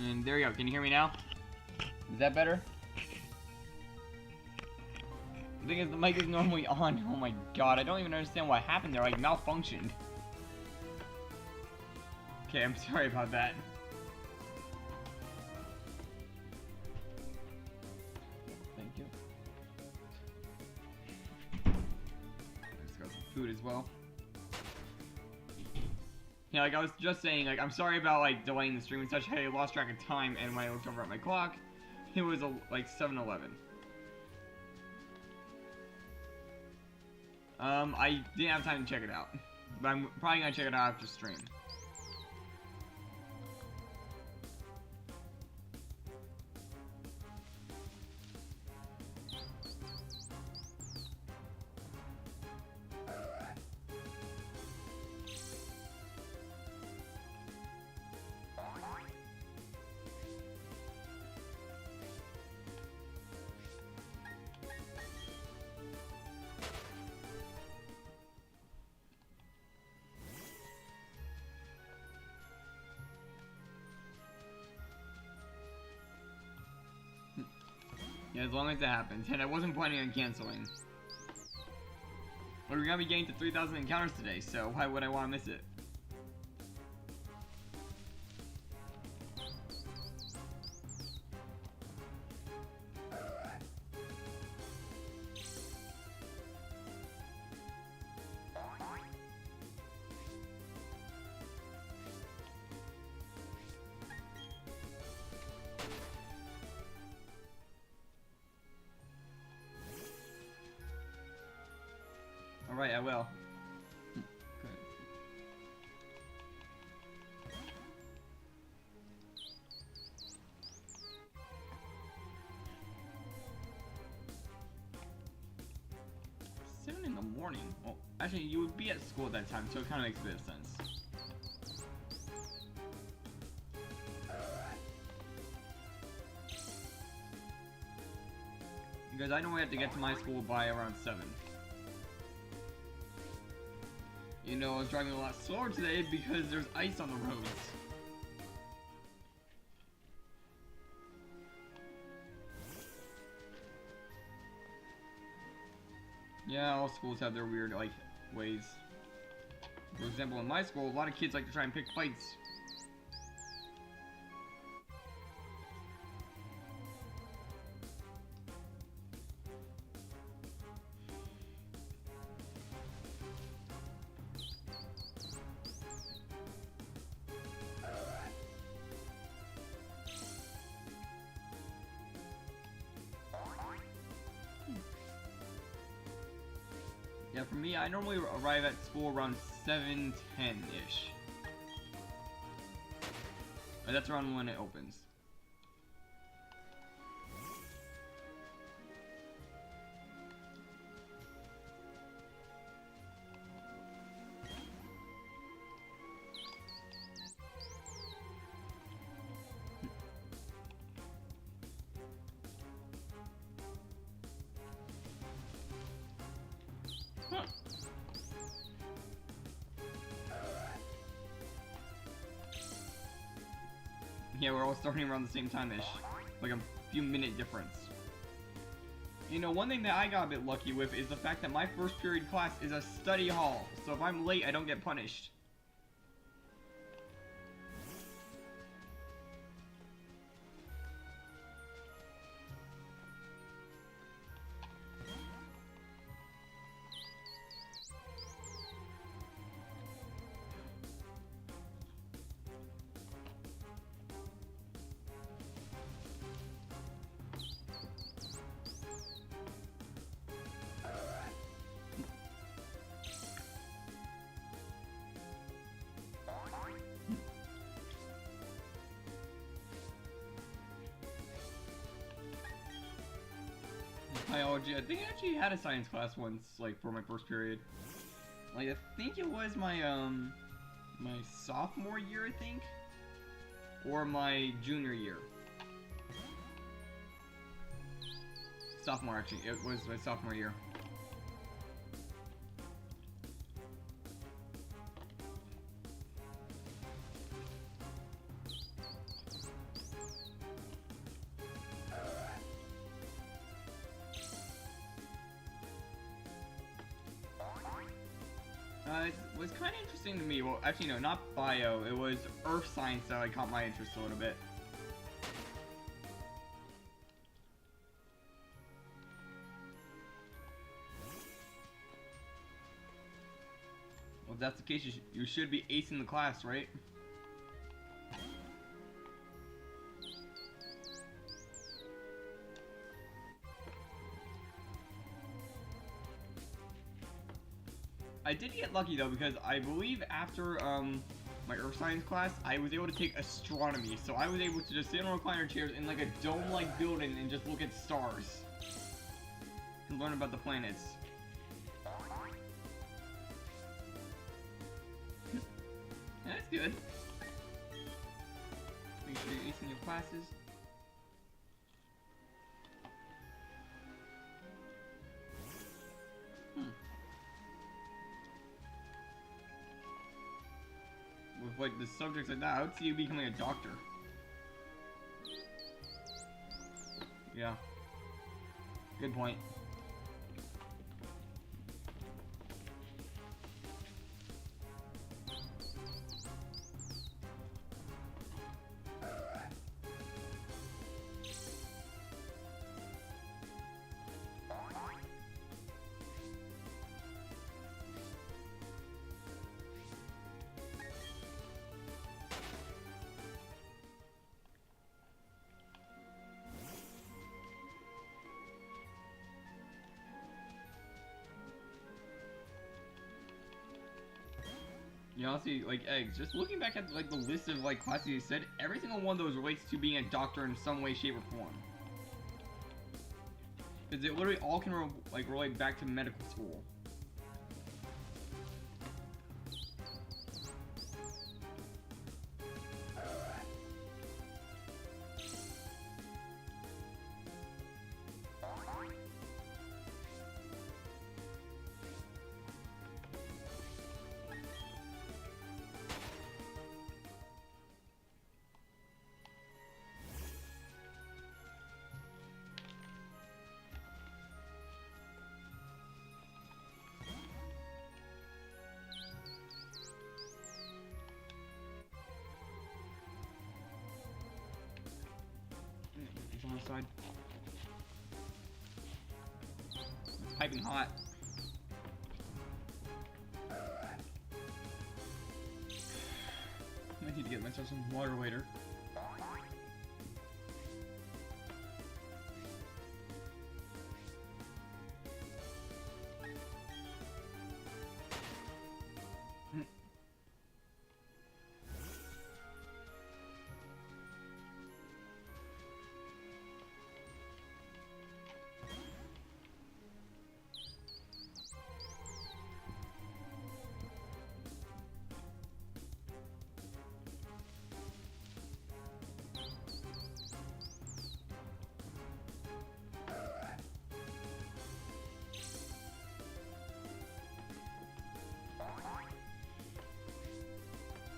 And there you go. Can you hear me now? Is that better? The thing is, the mic is normally on. Oh my god, I don't even understand what happened there. Like, malfunctioned. Okay, I'm sorry about that. Thank you. I just got some food as well. Yeah, like I was just saying, like, I'm sorry about, like, delaying the stream and such. Hey, I lost track of time, and when I looked over at my clock, it was, like, 7:11. I didn't have time to check it out. But I'm probably gonna check it out after stream. Yeah, as long as that happens. And I wasn't planning on canceling. But we're gonna be getting to 3,000 encounters today, so why would I want to miss it? Alright, I will. Good. Seven in the morning? Well, actually, you would be at school at that time, so it kind of makes a bit of sense. Because I know I have to get to my school by around 7. You know, I was driving a lot slower today because there's ice on the roads. Yeah, all schools have their weird, like, ways. For example, in my school, a lot of kids like to try and pick fights. Yeah, for me, I normally arrive at school around 7:10-ish. That's around when it opens. Huh. Yeah, we're all starting around the same time-ish. Like a few minute difference. You know, one thing that I got a bit lucky with is the fact that my first period class is a study hall. So if I'm late, I don't get punished. Biology. I think I actually had a science class once, like, for my first period. Like, I think it was my, my sophomore year, I think? Or my junior year. Sophomore, actually. It was my sophomore year. it was kind of interesting to me. Well, actually, no, not bio. It was earth science that like, caught my interest a little bit. Well, if that's the case, you should be acing the class, right? I did get lucky though, because I believe after my earth science class, I was able to take astronomy, so I was able to just sit on recliner chairs in like a dome-like building and just look at stars and learn about the planets. That's good. Make sure you're acing your classes. With like the subjects like that, I would see you becoming a doctor. Yeah. Good point. You honestly, like, eggs, just looking back at, like, the list of, like, classes you said, every single one of those relates to being a doctor in some way, shape, or form. Because it literally all can, like, relate back to medical school. On the side. It's piping hot. I need to get myself some water later.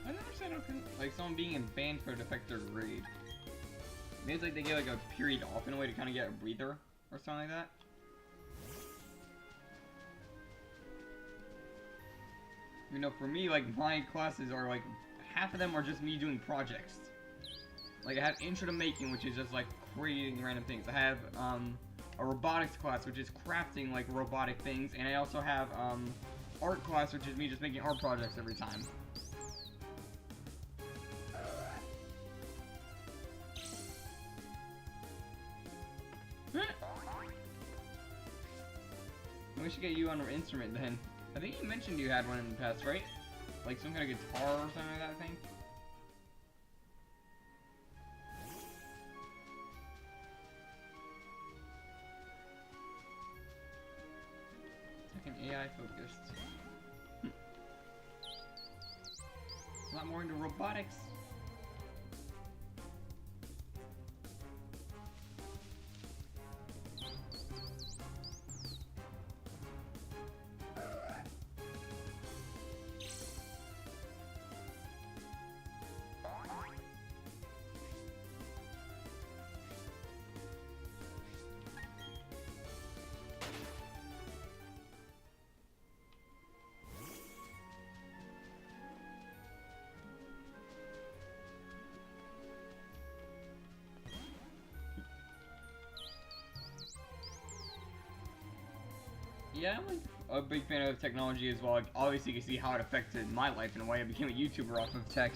I never said like someone being in band could affect their grade. Maybe it's like they get like a period off in a way to kind of get a breather or something like that. You know, for me, like my classes are like half of them are just me doing projects. Like I have intro to making, which is just like creating random things. I have a robotics class, which is crafting like robotic things, and I also have art class, which is me just making art projects every time. We should get you on an instrument then. I think you mentioned you had one in the past, right? Like some kind of guitar or something like that, I think. It's like an AI focused. A lot more into robotics. Yeah, I'm like a big fan of technology as well. Like, obviously, you can see how it affected my life in a way. I became a YouTuber off of tech.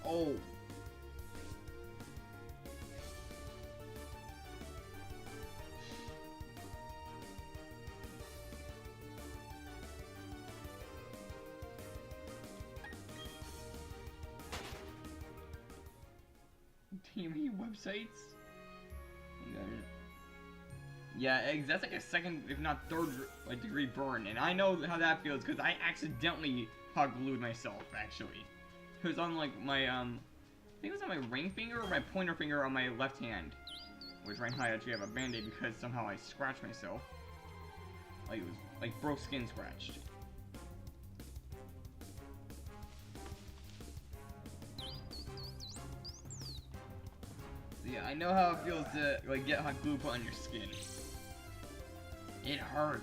Oh. TME websites? Yeah, that's like a second, if not third, like, degree burn, and I know how that feels because I accidentally hot glued myself. Actually, it was on like my I think it was on my ring finger or my pointer finger on my left hand, which right now I actually have a band-aid because somehow I scratched myself. Like it was like broke skin scratched. Yeah, I know how it feels to like get hot glue put on your skin. It hurts.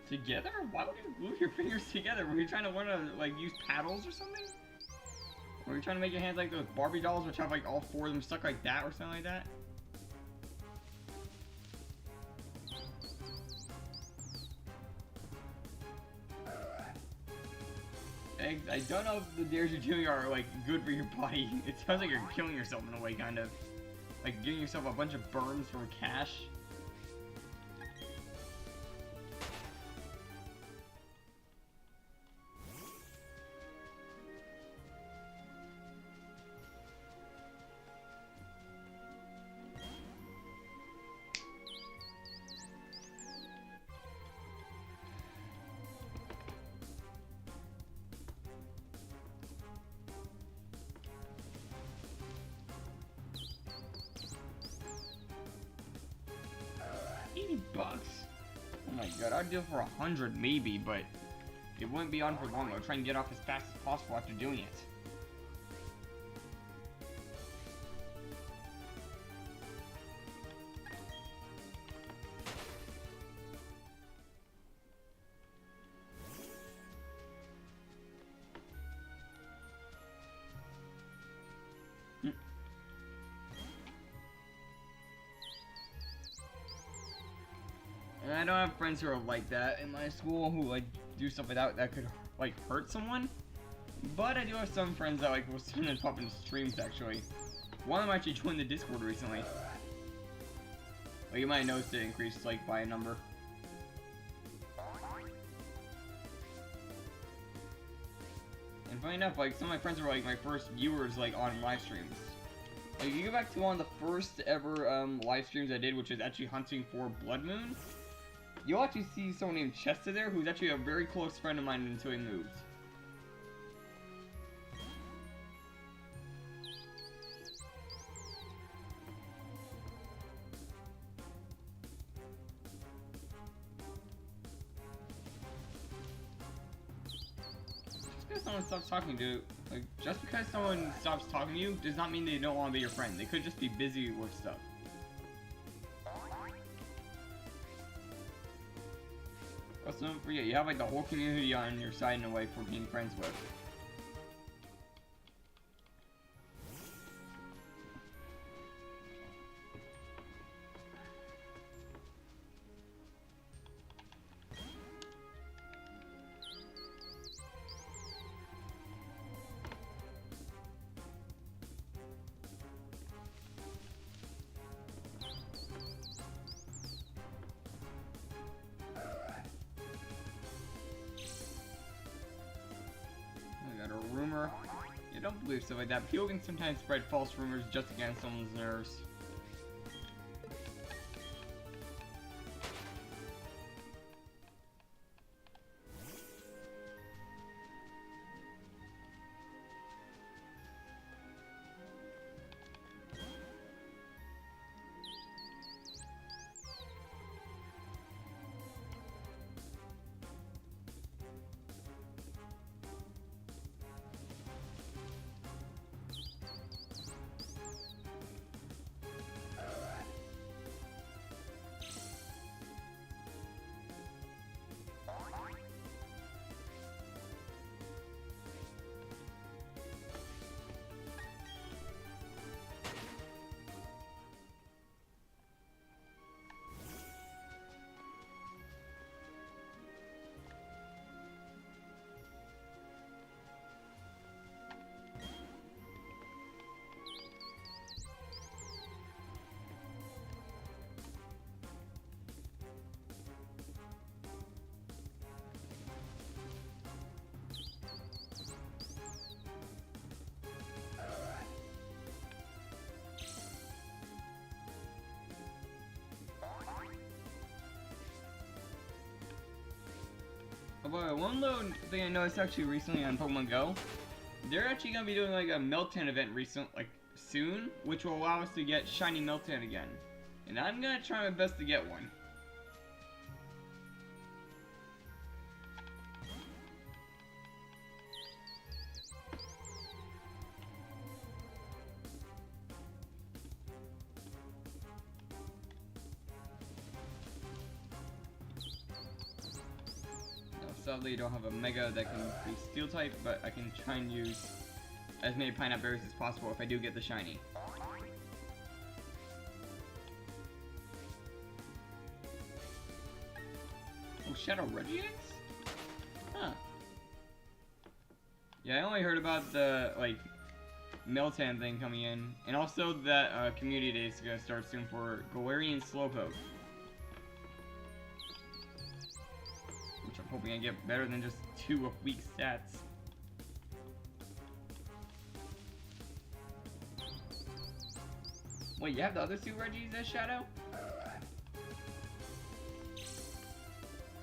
Together? Why would you glue your fingers together? Were you trying to learn to like use paddles or something? Or were you trying to make your hands like those Barbie dolls which have like all four of them stuck like that or something like that? I don't know if the dares you're doing are like good for your body. It sounds like you're killing yourself in a way, kind of. Like giving yourself a bunch of burns for cash. $80. Oh my god, I'd do it for 100 maybe, but it wouldn't be on for long. I'll try and get off as fast as possible after doing it. And I don't have friends who are like that in my school who like do stuff like that could like hurt someone. But I do have some friends that like will sometimes pop in streams actually. One of them actually joined the Discord recently. Like you might have noticed it increased like by a number. And funny enough, like some of my friends were like my first viewers like on live streams. Like if you go back to one of the first ever live streams I did, which is actually hunting for Blood Moon, you'll actually see someone named Chester there, who's actually a very close friend of mine until he moved. Someone stops talking to you, like, just because someone stops talking to you does not mean they don't want to be your friend. They could just be busy with stuff. Also, don't forget, you have like the whole community on your side in a way for being friends with. don't believe stuff like that. People can sometimes spread false rumors just against someone's nerves. But one little thing I noticed actually recently on Pokemon Go, they're actually gonna be doing like a Meltan event soon, which will allow us to get shiny Meltan again. And I'm gonna try my best to get one. Sadly, I don't have a Mega that can be Steel type, but I can try and use as many Pineapple Berries as possible if I do get the shiny. Oh, Shadow Regigigas? Huh. Yeah, I only heard about the, like, Meltan thing coming in, and also that Community Day is gonna start soon for Galarian Slowpoke. I'm hoping I get better than just 2 weak stats. Wait, you have the other 2 Reggies as Shadow?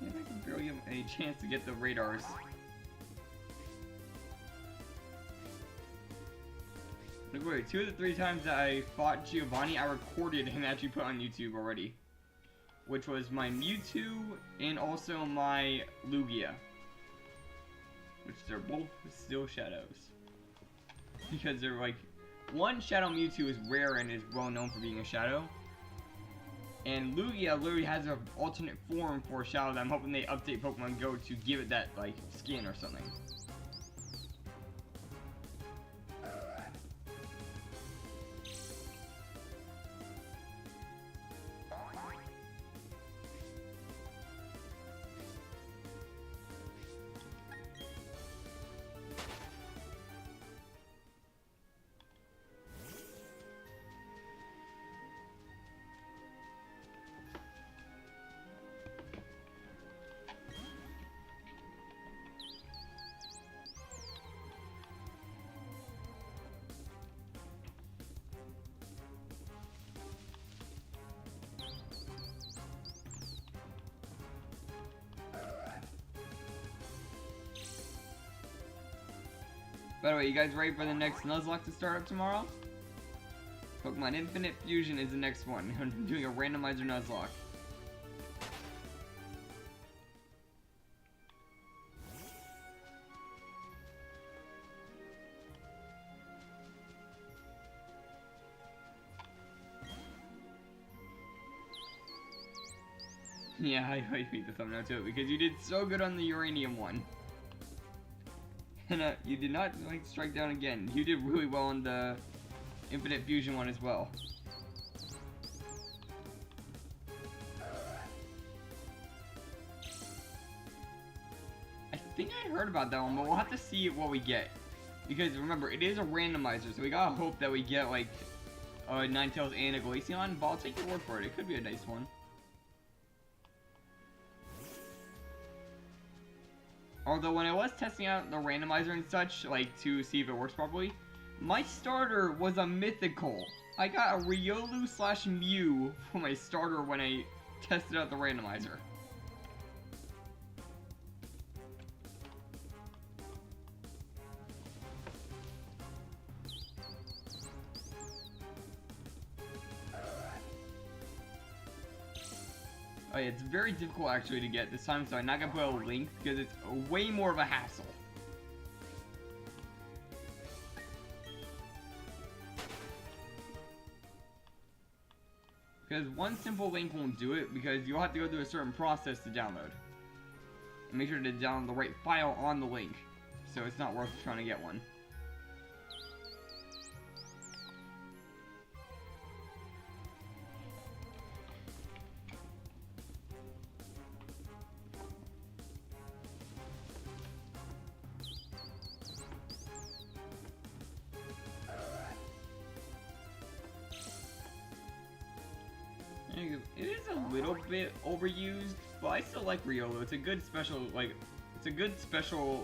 Yeah, I can barely have any chance to get the radars. Look, wait, 2 of the 3 times that I fought Giovanni, I recorded and actually put on YouTube already. Which was my Mewtwo and also my Lugia. Which they're both still Shadows. Because they're like, one Shadow Mewtwo is rare and is well known for being a Shadow. And Lugia literally has an alternate form for a Shadow that I'm hoping they update Pokemon Go to give it that, like, skin or something. By the way, you guys ready for the next Nuzlocke to start up tomorrow? Pokemon Infinite Fusion is the next one. I'm doing a randomizer Nuzlocke. Yeah, I hate the thumbnail too, because you did so good on the Uranium one. And you did not like strike down again. You did really well on the Infinite Fusion one as well. I think I heard about that one, but we'll have to see what we get. Because remember, it is a randomizer, so we gotta hope that we get like a Ninetales and a Glaceon, but I'll take your word for it. It could be a nice one. Although when I was testing out the randomizer and such, like to see if it works properly, my starter was a mythical. I got a Riolu / Mew for my starter when I tested out the randomizer. Oh yeah, it's very difficult actually to get this time, so I'm not gonna put a link because it's way more of a hassle. Because one simple link won't do it, because you'll have to go through a certain process to download. And make sure to download the right file on the link, so it's not worth trying to get one. It is a little bit overused, but I still like Riolu. It's a good special,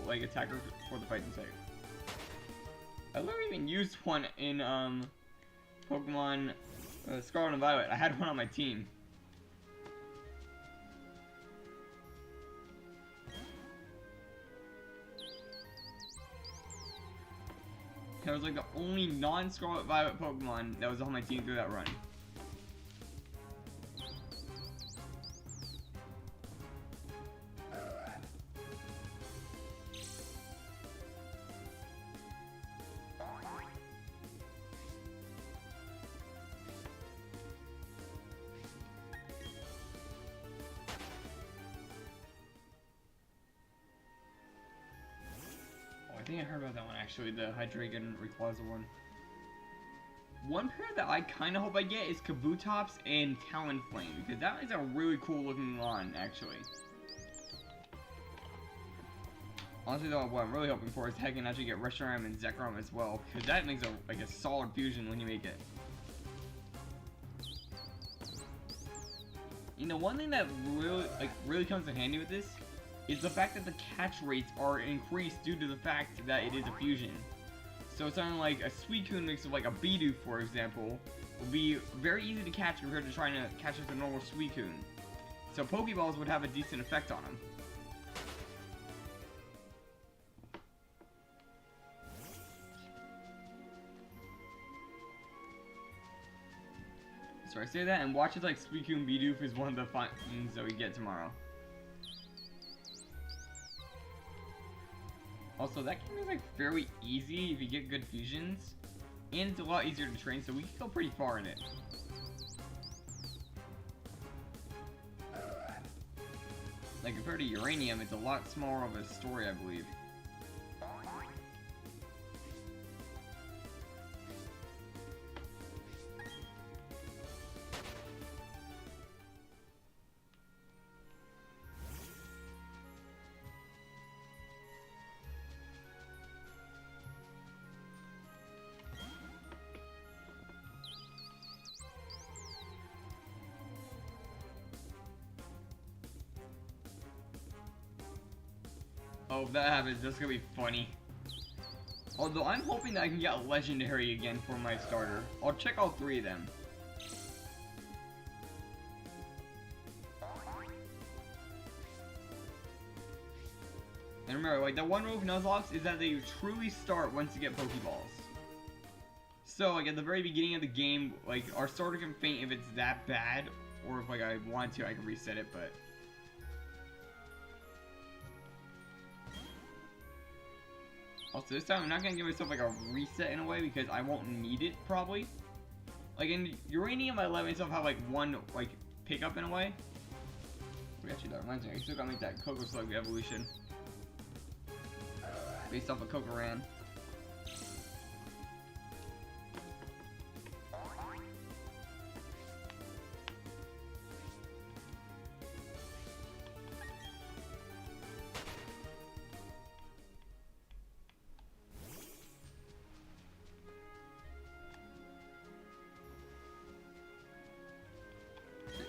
attacker for the fighting type. I literally even used one in, Pokemon Scarlet and Violet. I had one on my team. That was like the only non-Scarlet Violet Pokemon that was on my team through that run. I think I heard about that one actually, the Hydreigon Rayquaza one. One pair that I kind of hope I get is Kabutops and Talonflame, because that is a really cool looking line, actually. Honestly though, what I'm really hoping for is I can actually get Reshiram and Zekrom as well, because that makes a solid fusion when you make it. You know, one thing that really comes in handy with this is the fact that the catch rates are increased due to the fact that it is a fusion. So something like a Suicune mixed with like a Bidoof, for example, will be very easy to catch compared to trying to catch with a normal Suicune. So Pokeballs would have a decent effect on them. So I say that, and watch it like Suicune Bidoof is one of the things that we get tomorrow. Also, that game is like fairly easy if you get good fusions, and it's a lot easier to train, so we can go pretty far in it. Like compared to Uranium, it's a lot smaller of a story, I believe. Oh, if that happens, that's gonna be funny. Although I'm hoping that I can get a legendary again for my starter. I'll check all three of them. And remember, like, the one rule of Nuzlocke is that they truly start once you get Pokeballs. So, like, at the very beginning of the game, like, our starter can faint if it's that bad, or if, like, I want to, I can reset it, but... Also, this time I'm not gonna give myself like a reset in a way because I won't need it probably. Like in Uranium, I let myself have like one like pickup in a way. Actually, that reminds me, I still gotta make that Coco Slug evolution based off of Cocoran.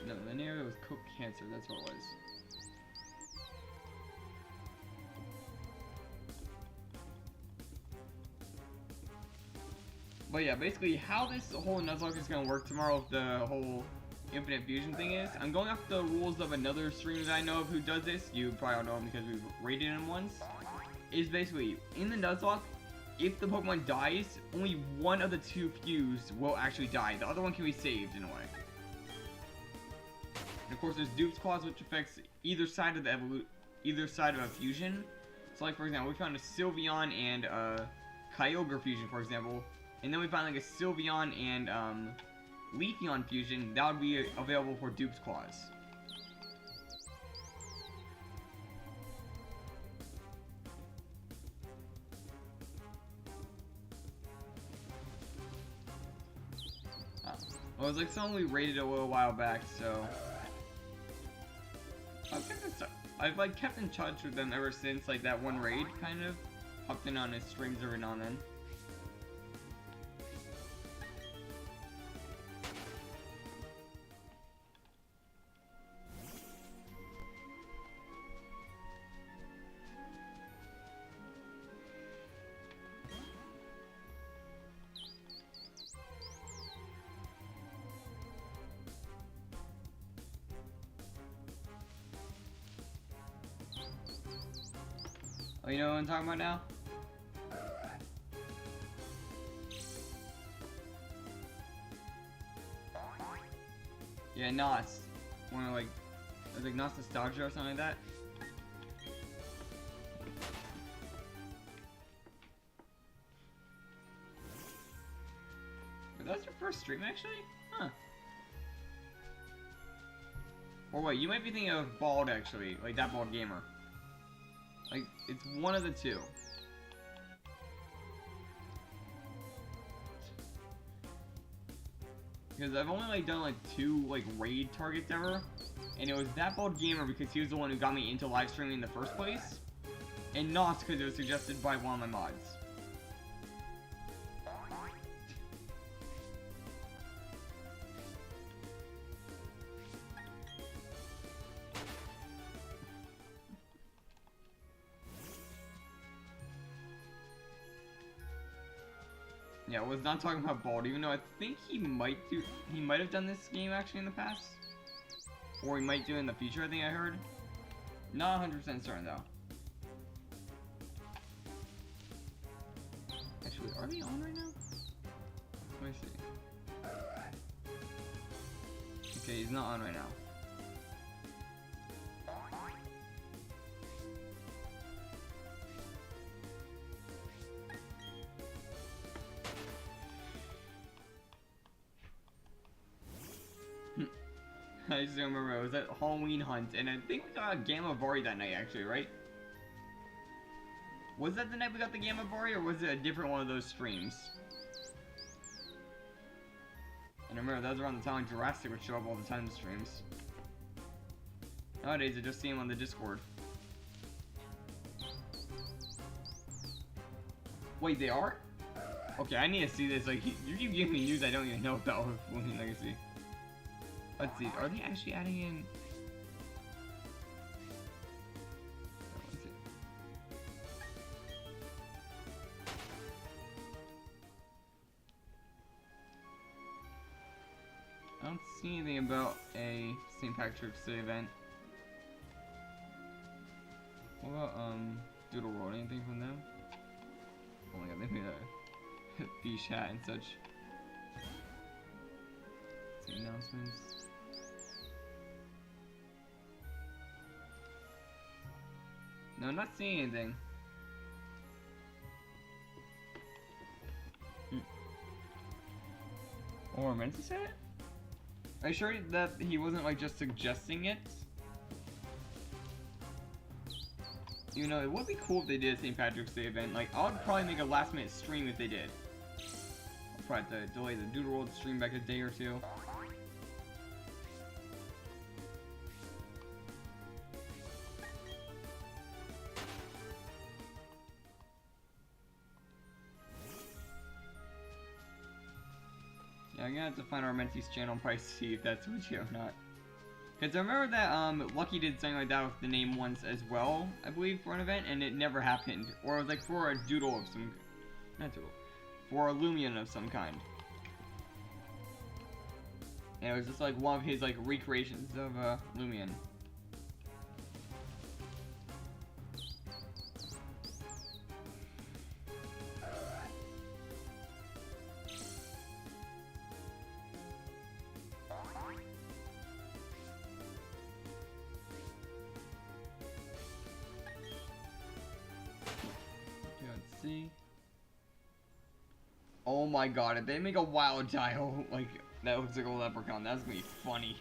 No, the name was Coke Cancer, that's what it was. But yeah, basically how this whole Nuzlocke is going to work tomorrow with the whole Infinite Fusion thing is, I'm going off the rules of another streamer that I know of who does this. You probably don't know him because we've raided him once. Is basically, in the Nuzlocke, if the Pokemon dies, only one of the two fused will actually die. The other one can be saved in a way. And of course there's Dupe's Clause, which affects either side of the either side of a fusion. So like for example, we found a Sylveon and a Kyogre fusion, for example. And then we found like a Sylveon and Leafeon fusion, that would be available for Dupe's Clause. Well, it was like something we rated a little while back, so I've like kept in touch with them ever since, like that one raid, kind of popped in on his streams every now and then. Oh, you know what I'm talking about now? Yeah, Nos. One of like, it was like Nos Nostalgia or something like that. But that was your first stream, actually? Huh. Or wait, you might be thinking of Bald, actually. Like that Bald Gamer. Like, it's one of the two. Because I've only like done like 2 like raid targets ever, and it was that Bald Gamer because he was the one who got me into live streaming in the first place, and Nos because it was suggested by one of my mods. Yeah, I was not talking about Bald, even though I think he might have done this game actually in the past. Or he might do it in the future, I think I heard. Not 100% certain though. Actually, are they on right now? Let me see. Okay, he's not on right now. I just don't remember, it was at Halloween Hunt, and I think we got a Gamma-Vari that night actually, right? Was that the night we got the Gamma-Vari, or was it a different one of those streams? And I remember that was around the time when Jurassic would show up all the time in the streams. Nowadays I just see him on the Discord. Wait, they are? Okay, I need to see this, like, you keep giving me news I don't even know about with Blooming Legacy. Let's see, are they actually adding in... Let's see. I don't see anything about a St. Patrick's Day event. What about, Doodle World? Anything from them? Oh my god, they made a beach hat and such. Let's see, announcements. No, I'm not seeing anything. Or meant to say it? Are you sure that he wasn't like just suggesting it? You know, it would be cool if they did a St. Patrick's Day event. Like, I would probably make a last minute stream if they did. I'll probably have to delay the Doodle World stream back a day or two. Yeah, I'm gonna have to find our Mentee's channel and probably see if that's legit or not. Because I remember that Lucky did something like that with the name once as well, I believe, for an event, and it never happened. Or it was like for a doodle of some... Not doodle. for a Lumion of some kind. And it was just like one of his like recreations of Lumion. Let's see. Oh my god, if they make a wild tile like that looks like a leprechaun, that's gonna be funny.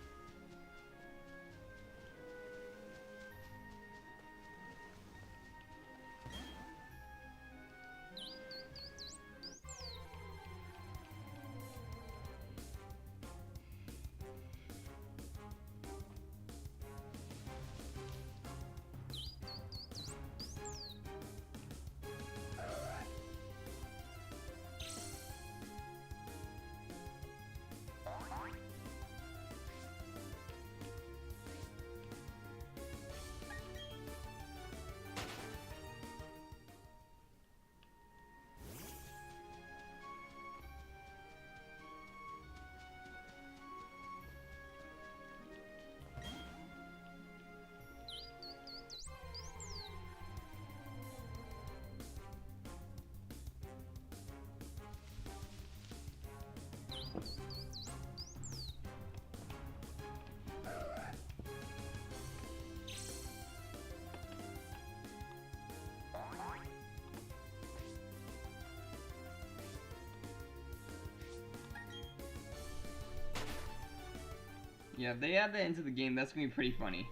Yeah, if they add that into the game, that's gonna be pretty funny.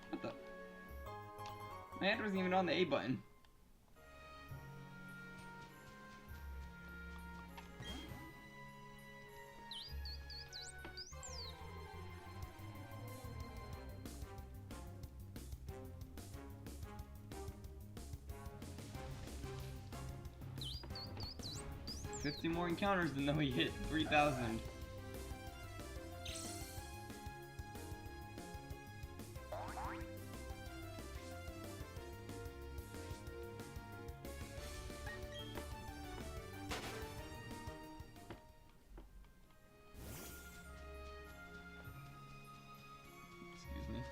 What the? My hand wasn't even on the A button. $50 more encounters than though he hit 3,000. Excuse me.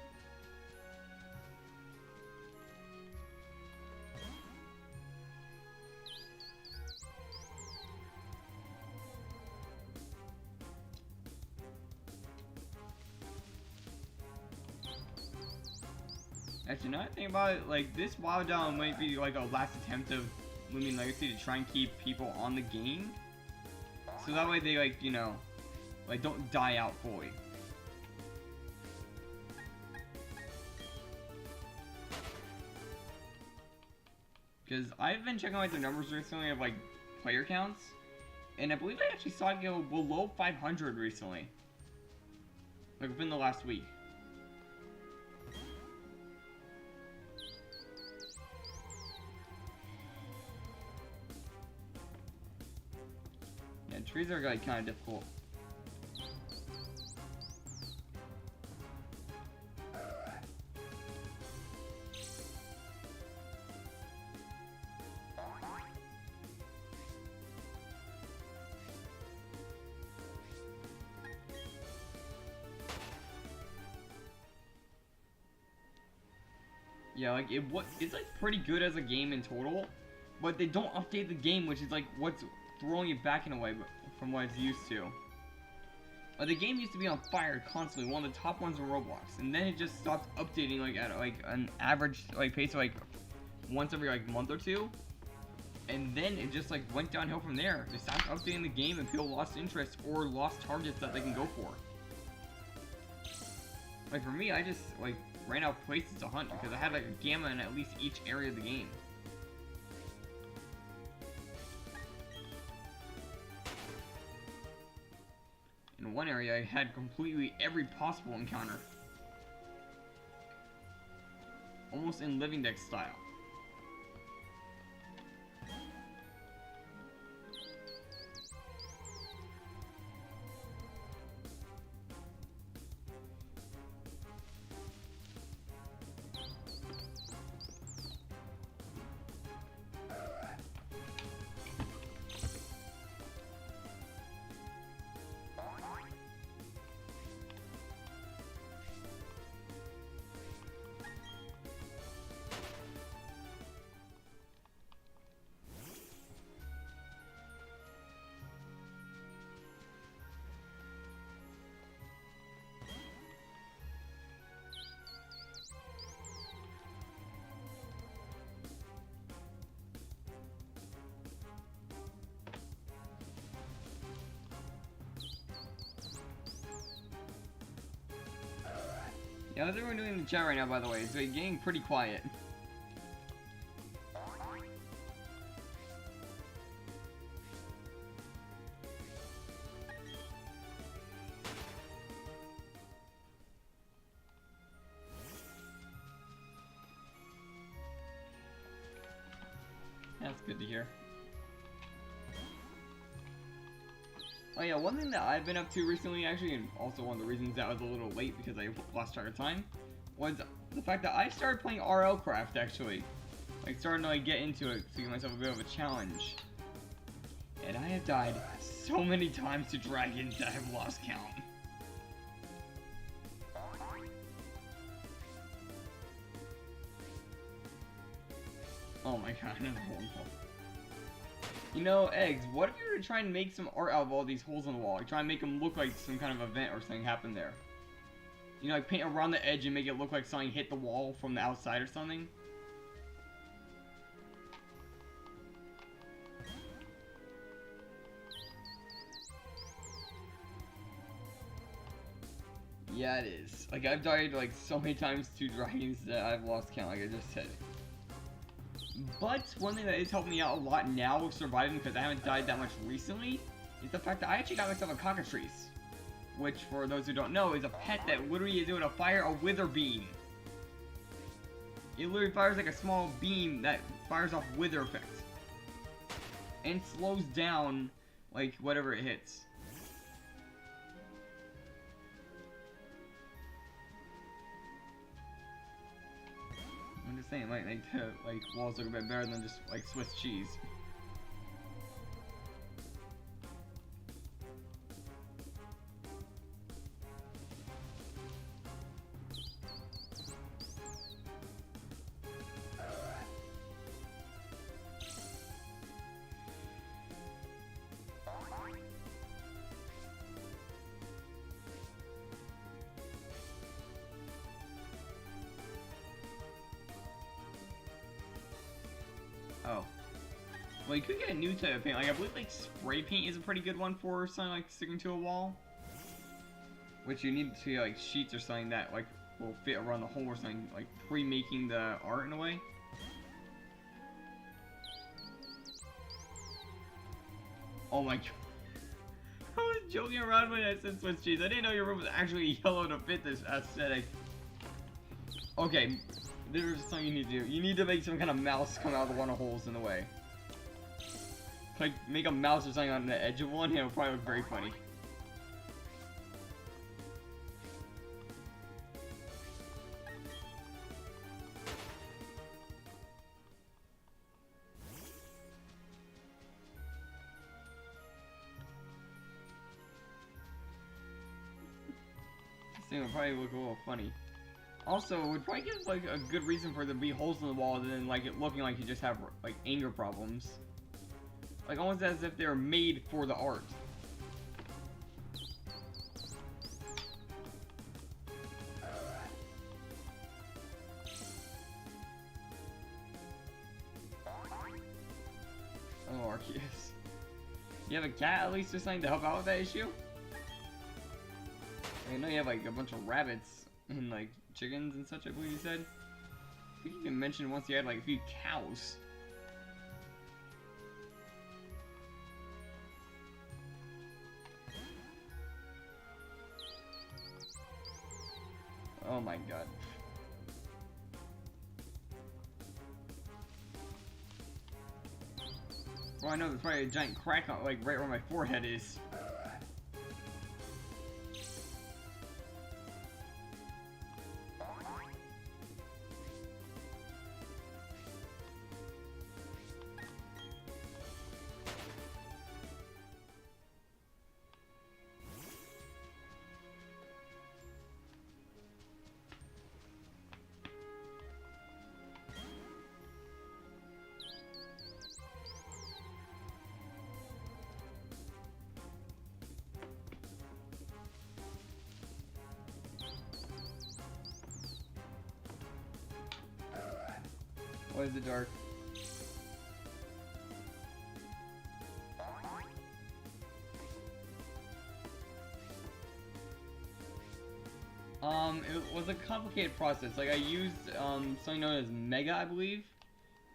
Actually, now that I think about it, like, this Wild Down might be like a last attempt of Lumion Legacy to try and keep people on the game. So that way they, like, you know, like, don't die out fully. Because I've been checking like the numbers recently of like player counts, and I believe I actually saw it go below 500 recently. Like within the last week. Yeah, trees are like kind of difficult. Yeah, like it's like pretty good as a game in total, but they don't update the game, which is like what's throwing it back in a way from what it's used to. Like the game used to be on fire constantly, one of the top ones in Roblox, and then it just stopped updating like at like an average like pace of like once every like month or two, and then it just like went downhill from there. They stopped updating the game and people lost interest or lost targets that they can go for. Like for me, I just like ran out of places to hunt because I had like a gamma in at least each area of the game. In one area, I had completely every possible encounter. Almost in Living Deck style. Yeah, how's everyone doing in the chat right now, by the way? It's getting pretty quiet. That's good to hear. Oh yeah, one thing that I've been up to recently, actually, and also one of the reasons that I was a little late because I lost track of time, was the fact that I started playing RL Craft, actually. Like, starting to, like, get into it to give myself a bit of a challenge. And I have died so many times to dragons that I have lost count. Oh my god, another hole in the wall. You know, Eggs, what if you were to try and make some art out of all these holes in the wall? Like, try and make them look like some kind of event or something happened there. You know, like paint around the edge and make it look like something hit the wall from the outside or something. Yeah, it is. Like, I've died, like, so many times to dragons that I've lost count, like I just said. But one thing that is helping me out a lot now with surviving, because I haven't died that much recently, is the fact that I actually got myself a cockatrice. Which, for those who don't know, is a pet that literally is able to fire a wither beam. It literally fires like a small beam that fires off wither effects. And slows down, like, whatever it hits. I'm just saying, like walls look a bit better than just, like, Swiss cheese. Oh. Well, you could get a new type of paint. Like, I believe, like, spray paint is a pretty good one for something like sticking to a wall. Which you need to, like, sheets or something that, like, will fit around the hole or something, like, pre-making the art in a way. Oh my god. I was joking around when I said Swiss cheese. I didn't know your room was actually yellow to fit this aesthetic. Okay, there's something you need to do. You need to make some kind of mouse come out of one of the holes in the way. Like, make a mouse or something on the edge of one, and it'll probably look very funny. This thing will probably look a little funny. Also, it would probably give, like, a good reason for there to be holes in the wall than, like, it looking like you just have, like, anger problems. Like, almost as if they're made for the art. Oh, Arceus. You have a cat, at least, or something to help out with that issue? I know you have, like, a bunch of rabbits and, like, chickens and such, I believe you said. I think you even mentioned once you had, like, a few cows. Oh my god. Well, I know there's probably a giant crack on, like, right where my forehead is. What is it, Dark? It was a complicated process. Like, I used, something known as Mega, I believe.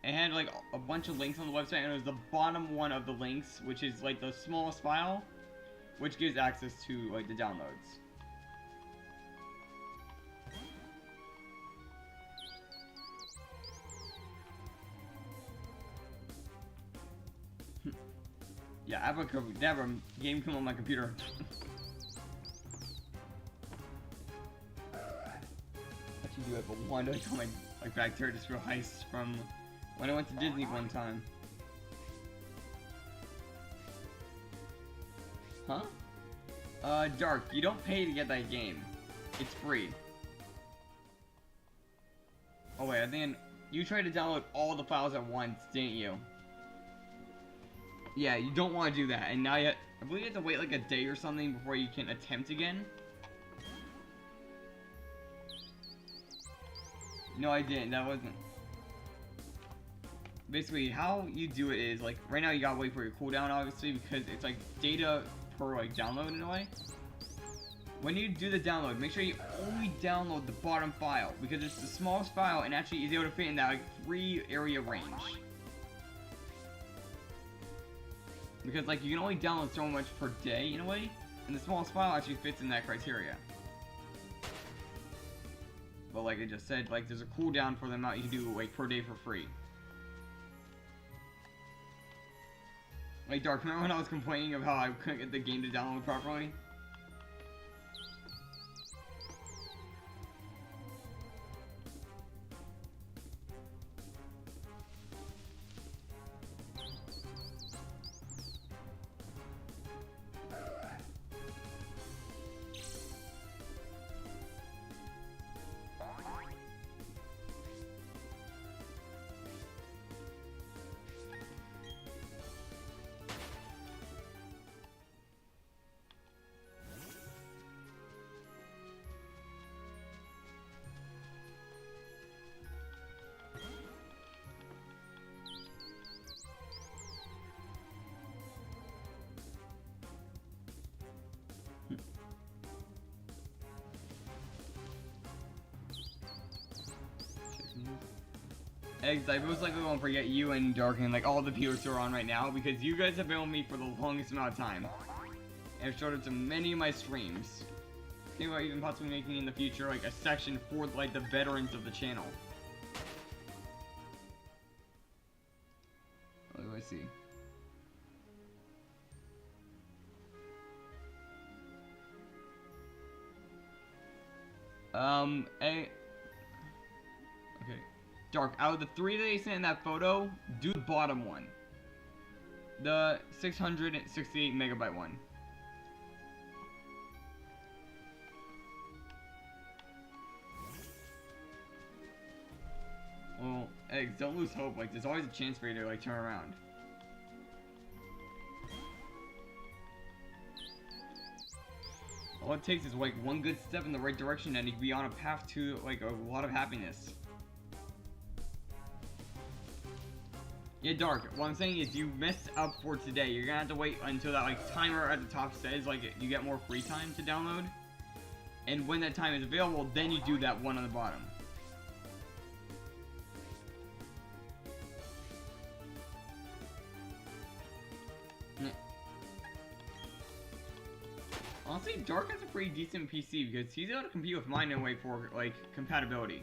It had, like, a bunch of links on the website, and it was the bottom one of the links, which is, like, the smallest file, which gives access to, like, the downloads. Yeah, I have a game come on my computer. Actually, do have a one to my like bacteria just real heist from when I went to Disney one time. Huh? Dark, you don't pay to get that game. It's free. Oh wait, I think you tried to download all the files at once, didn't you? Yeah, you don't want to do that, and now I believe you have to wait like a day or something before you can attempt again. No, I didn't. That wasn't. Basically, how you do it is, like, right now you gotta wait for your cooldown, obviously, because it's like data per like download in a way. When you do the download, make sure you only download the bottom file, because it's the smallest file and actually is able to fit in that like free area range. Because, like, you can only download so much per day, in a way, and the smallest file actually fits in that criteria. But, like I just said, like, there's a cooldown for the amount you can do, like, per day for free. Like, Dark, remember when I was complaining of how I couldn't get the game to download properly? Eggs, I most likely won't forget you and Dark and like all the viewers who are on right now, because you guys have been with me for the longest amount of time. And have showed up to many of my streams. Think about even possibly making in the future like a section for like the veterans of the channel. What do I see? Okay. Dark, out of the 3 that they sent in that photo, do the bottom one. The 668 megabyte one. Well, Eggs, don't lose hope. Like, there's always a chance for you to, like, turn around. All it takes is, like, one good step in the right direction and you can be on a path to, like, a lot of happiness. Yeah, Dark, what I'm saying is you messed up for today. You're gonna have to wait until that, like, timer at the top says, like, you get more free time to download. And when that time is available, then you do that one on the bottom. Honestly, Dark has a pretty decent PC because he's able to compete with mine in a way for, like, compatibility.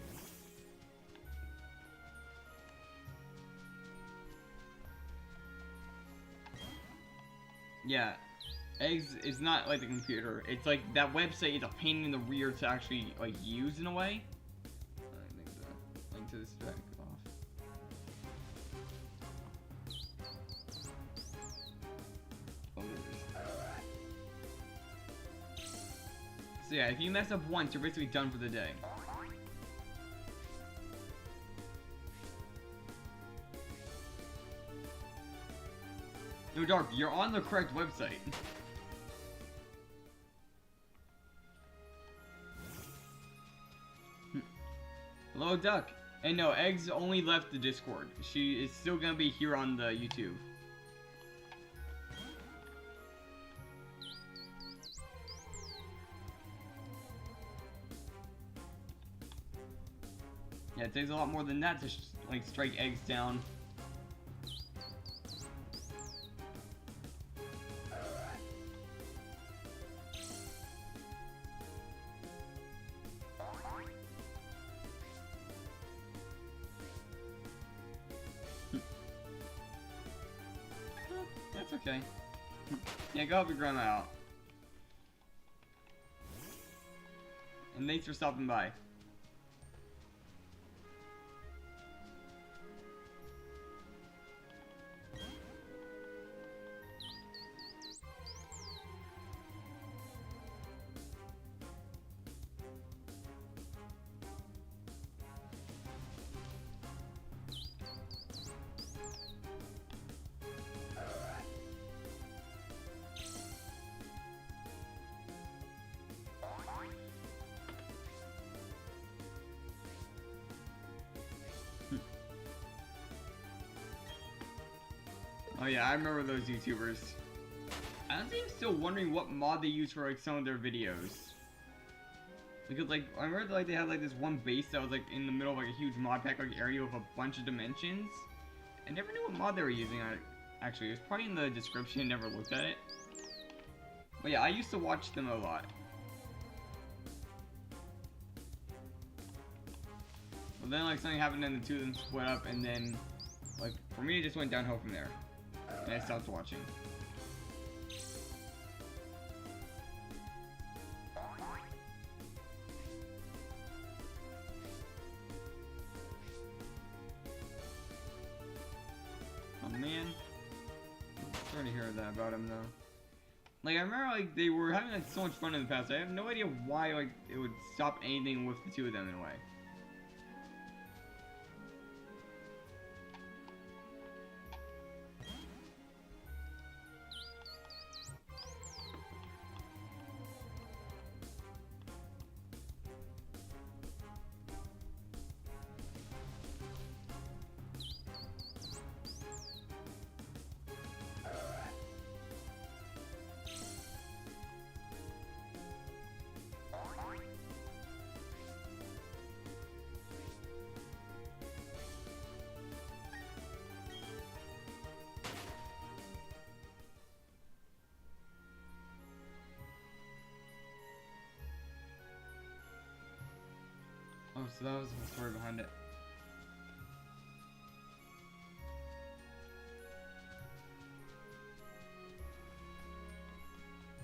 Yeah, Eggs is not like the computer. It's like that website is a pain in the rear to actually like use in a way. I think the link to this back off. Oh, so yeah, if you mess up once, you're basically done for the day. No, Dark, you're on the correct website. Hello, Duck. And no, Eggs only left the Discord. She is still gonna be here on the YouTube. Yeah, it takes a lot more than that to like strike eggs down. That's okay. Yeah, go help your grandma out. And thanks for stopping by. Oh yeah, I remember those YouTubers. Honestly, I'm still wondering what mod they use for like some of their videos. Because like, I remember like they had like this one base that was like in the middle of like a huge mod pack like area with a bunch of dimensions. I never knew what mod they were using. Actually, it was probably in the description, never looked at it. But yeah, I used to watch them a lot. But then like something happened and the two of them split up, and then like for me it just went downhill from there. And I stopped watching. Oh man. Sorry to hear that about him though. Like I remember like they were having like so much fun in the past. I have no idea why like it would stop anything with the two of them in a way. Oh, so that was the story behind it.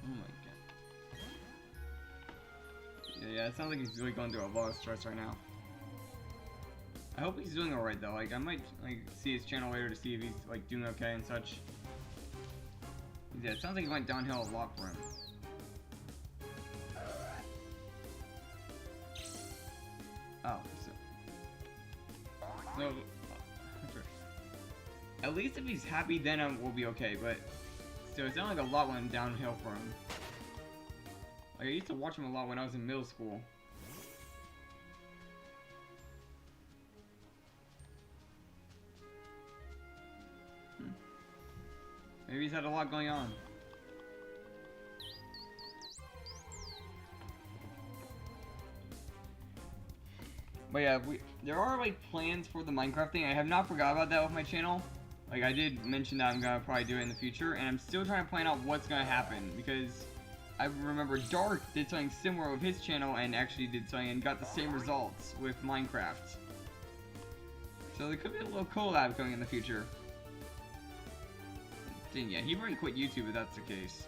Oh my god. Yeah, it sounds like he's really going through a lot of stress right now. I hope he's doing alright though. Like, I might like see his channel later to see if he's like doing okay and such. Yeah, it sounds like he went downhill a lot for him. Oh, so at least if he's happy, then we'll be okay. But still, it sounded like a lot went downhill for him. Like I used to watch him a lot when I was in middle school. Maybe he's had a lot going on. But yeah, there are like plans for the Minecraft thing. I have not forgot about that with my channel. Like I did mention that I'm gonna probably do it in the future, and I'm still trying to plan out what's gonna happen because I remember Dark did something similar with his channel and actually did something and got the same results with Minecraft. So there could be a little collab coming in the future. Dang, yeah, he already quit YouTube if that's the case.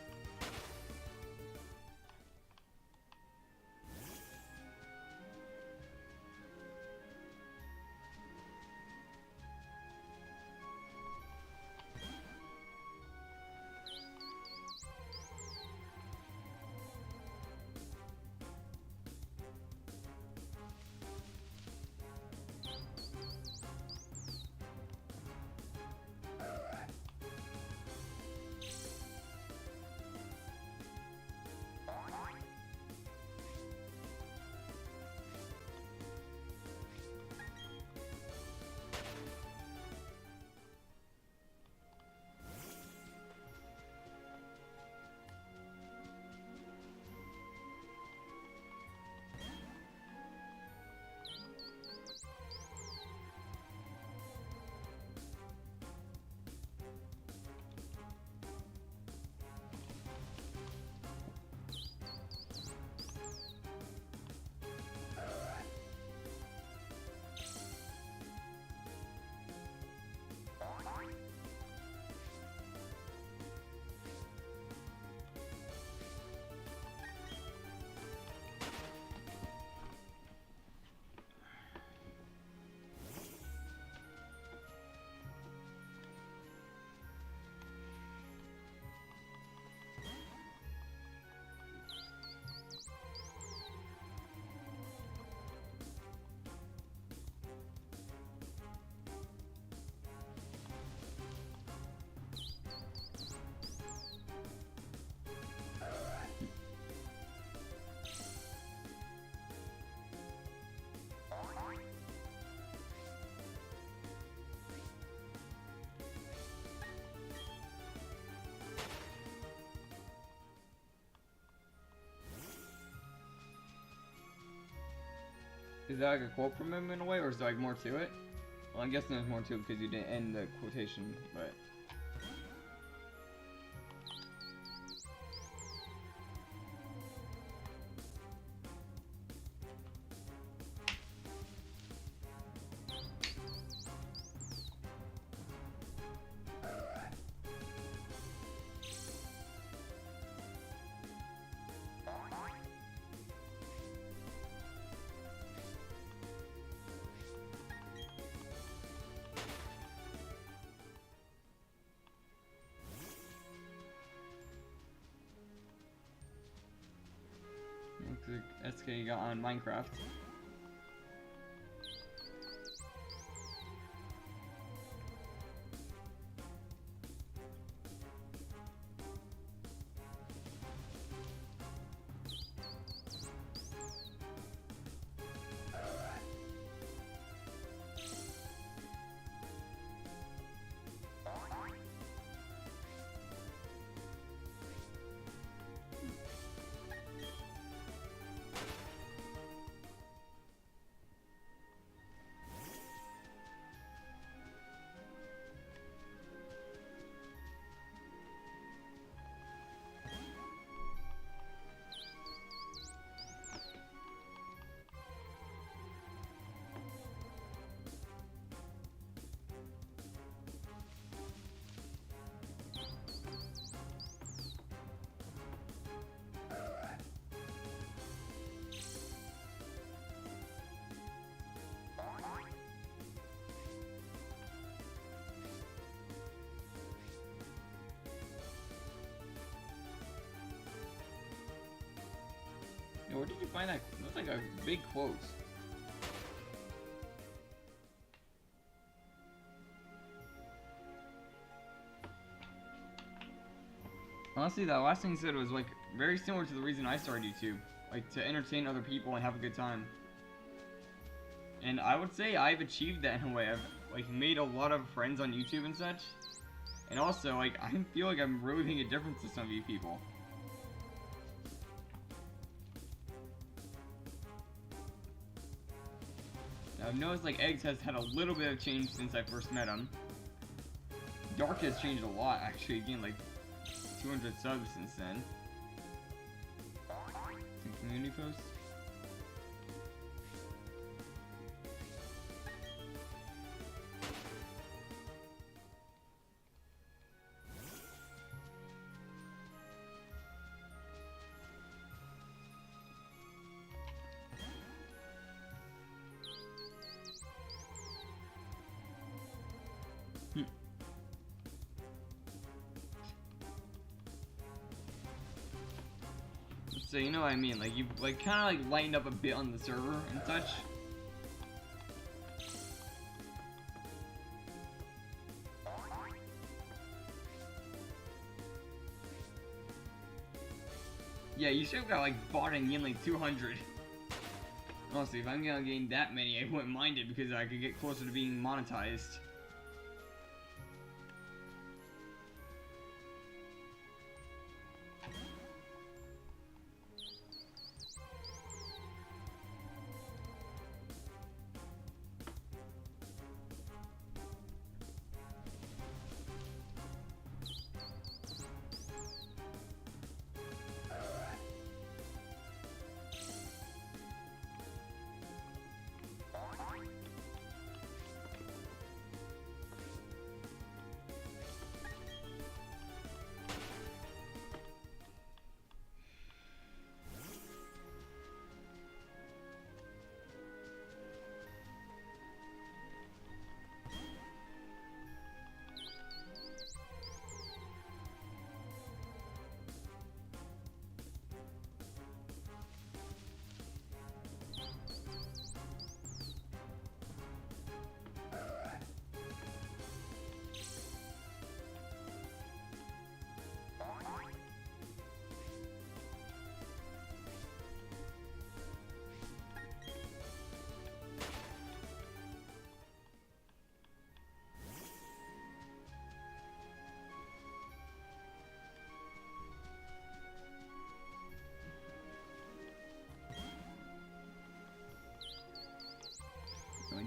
Is that like a quote from him in a way, or is there like more to it? Well, I'm guessing there's more to it because you didn't end the quotation, but... SK got on Minecraft. Where did you find that? That's like a big quote. Honestly, that last thing you said was like very similar to the reason I started YouTube, like to entertain other people and have a good time. And I would say I've achieved that in a way. I've like made a lot of friends on YouTube and such, and also like I feel like I'm really making a difference to some of you people. I've noticed like Eggs has had a little bit of change since I first met him. Dark has changed a lot actually, again like 200 subs since then. Some community posts. So you know what I mean, like you've like kind of like lightened up a bit on the server and such. Yeah, you should have got like bought and gained like 200. Honestly, if I'm gonna gain that many, I wouldn't mind it because I could get closer to being monetized.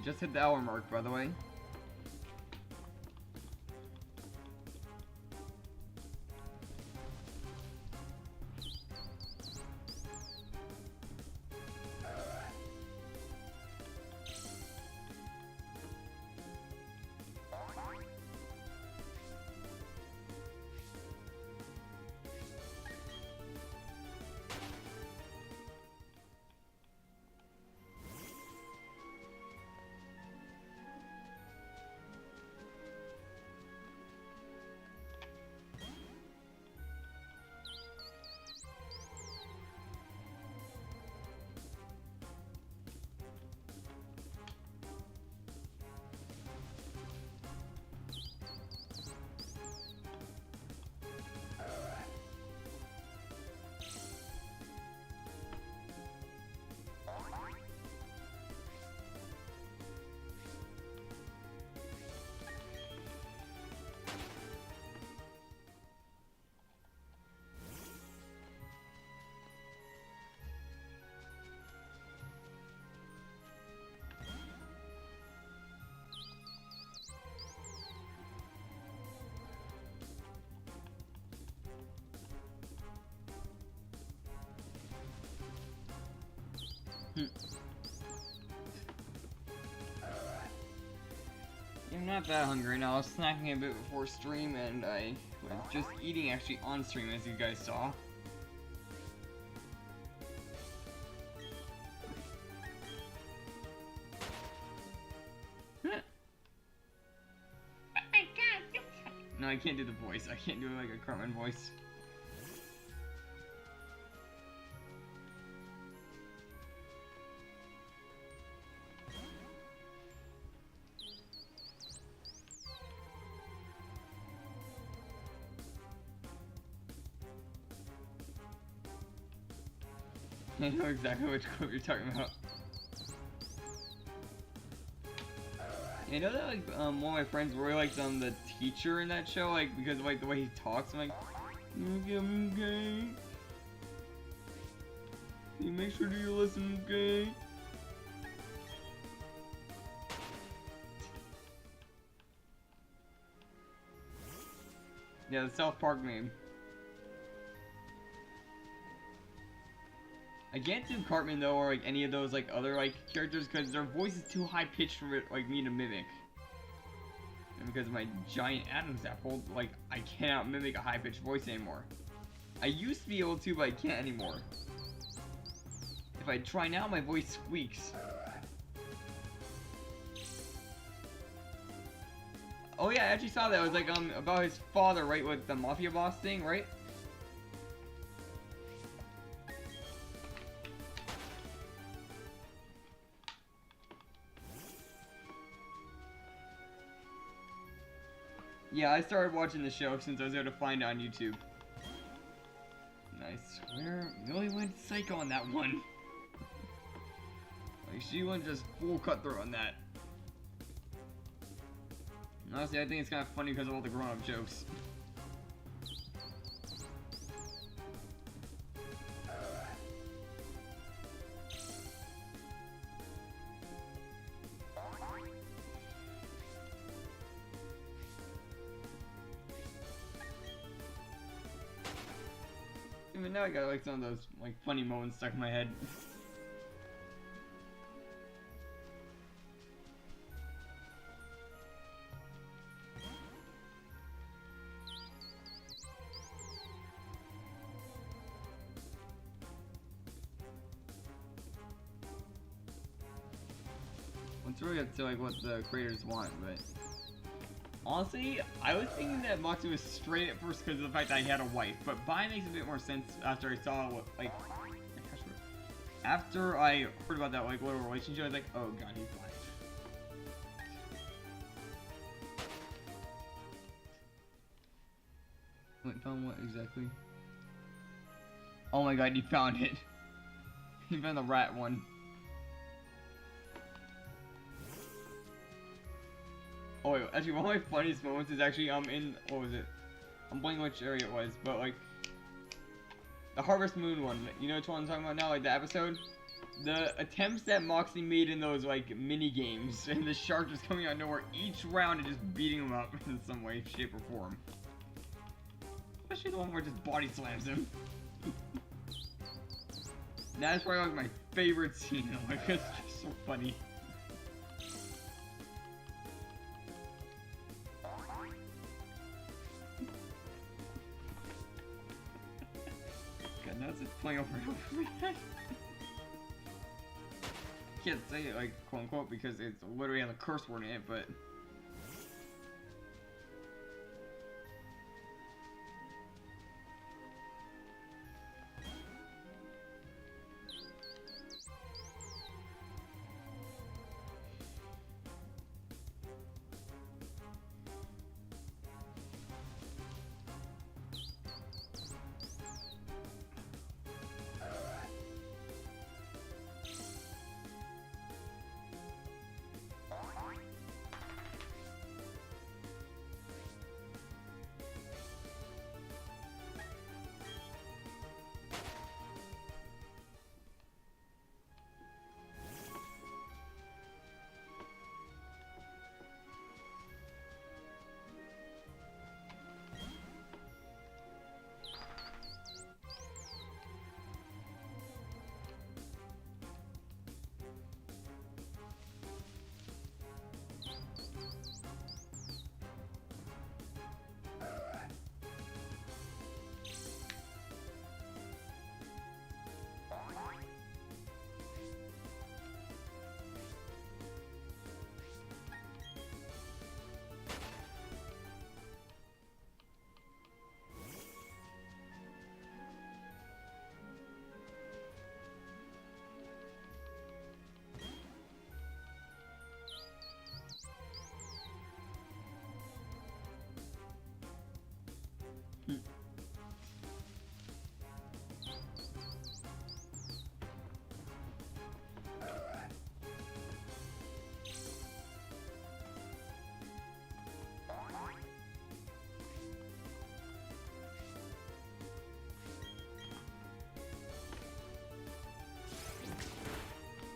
just hit the hour mark, by the way. I'm not that hungry now. I was snacking a bit before stream, and I was just eating actually on stream, as you guys saw. No, I can't do the voice. I can't do like a Cartman voice. I know exactly which quote you're talking about. I know that like one of my friends really likes the teacher in that show, like because of like the way he talks. I'm like, okay. You make sure to do your lesson, okay? Yeah, the South Park meme. I can't do Cartman though, or like any of those like other like characters, because their voice is too high pitched for it, like me to mimic. And because of my giant Adam's apple, like I cannot mimic a high pitched voice anymore. I used to be able to, but I can't anymore. If I try now, my voice squeaks. Oh yeah, I actually saw that. It was like about his father, right, with the mafia boss thing, right? Yeah, I started watching the show since I was able to find it on YouTube. And I swear, Millie went psycho on that one. Like, she went just full cutthroat on that. And honestly, I think it's kind of funny because of all the grown-up jokes. Even now I got like some of those like funny moments stuck in my head. It's really up to like what the creators want, but honestly, I was thinking that Moxie was straight at first because of the fact that he had a wife, but Bi makes a bit more sense after I saw what, like, after I heard about that like little relationship. I was like, oh god, he's bi. Wait, found what exactly? Oh my god, he found it. He found the rat one. Oh wait, actually one of my funniest moments is actually in, what was it? I'm blanking which area it was, but like the Harvest Moon one. You know which one I'm talking about now, like the episode? The attempts that Moxie made in those, like, mini games, and the shark just coming out of nowhere each round and just beating him up in some way, shape, or form. Especially the one where it just body slams him. That's probably like my favorite scene. Like, it's just so funny. God, now it's just playing over and over again. Can't say it like quote unquote because it's literally has a curse word in it, but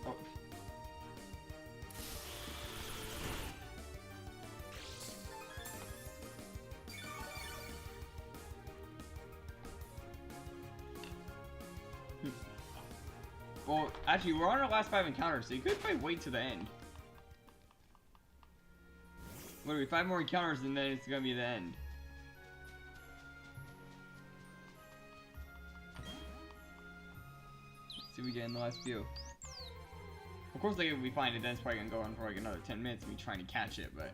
oh. Well, actually, we're on our last 5 encounters, so you could probably wait to the end. What are we, 5 more encounters and then it's gonna be the end. Let's see what we get in the last few. Of course, like, if we find it, then it's probably gonna go on for like another 10 minutes, me trying to catch it, but...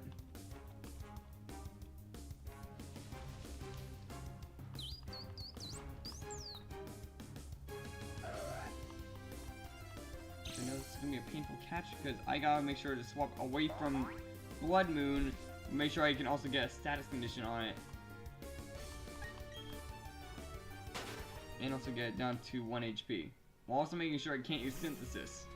I know this is gonna be a painful catch because I gotta make sure to swap away from Blood Moon, make sure I can also get a status condition on it. And also get it down to 1 HP. While also making sure I can't use Synthesis.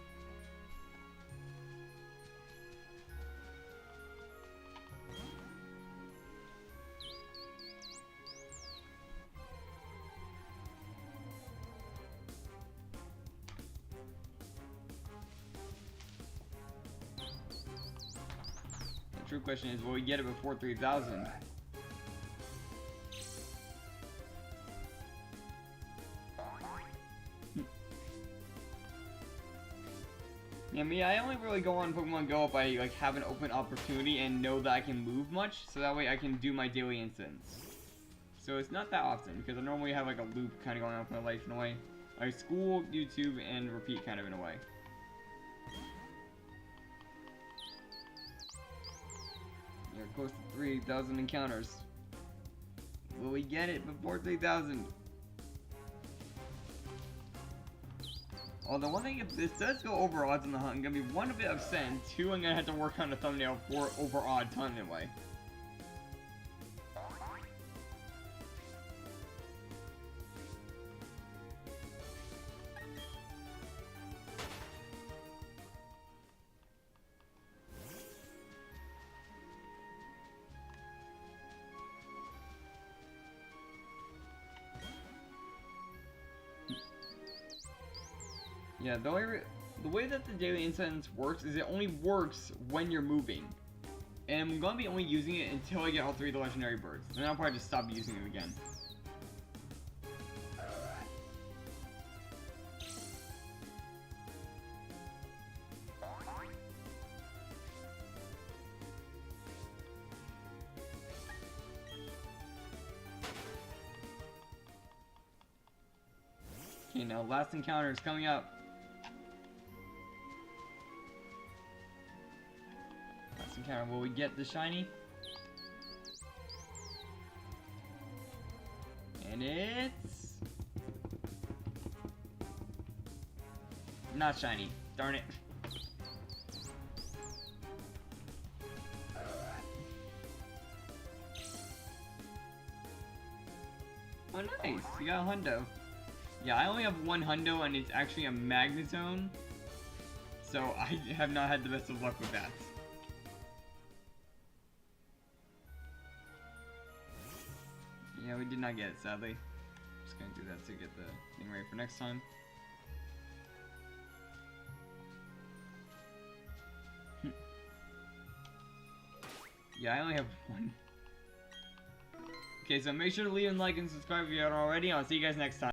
The true question is, will we get it before 3000? Yeah, me, I only really go on Pokemon Go if I like have an open opportunity and know that I can move much, so that way I can do my daily instants. So it's not that often, because I normally have like a loop kind of going on for my life in a way. Like school, YouTube, and repeat kind of in a way. You're close to 3,000 encounters. Will we get it before 3,000? Although one thing, if this does go over odds in the hunt, I'm gonna be one, a bit upset, and two, I'm gonna have to work on the thumbnail for over odds hunt anyway. Yeah, the way that the daily incense works is it only works when you're moving. And I'm gonna be only using it until I get all 3 of the legendary birds. Then I'll probably just stop using it again. Okay, now last encounter is coming up. Last encounter, will we get the shiny? And it's... not shiny. Darn it. Oh nice, you got a hundo. Yeah, I only have 1 hundo and it's actually a Magnezone. So I have not had the best of luck with that. Yeah, we did not get it, sadly. Just gonna do that to get the thing ready for next time. Yeah, I only have 1. Okay, so make sure to leave a like and subscribe if you haven't already. I'll see you guys next time.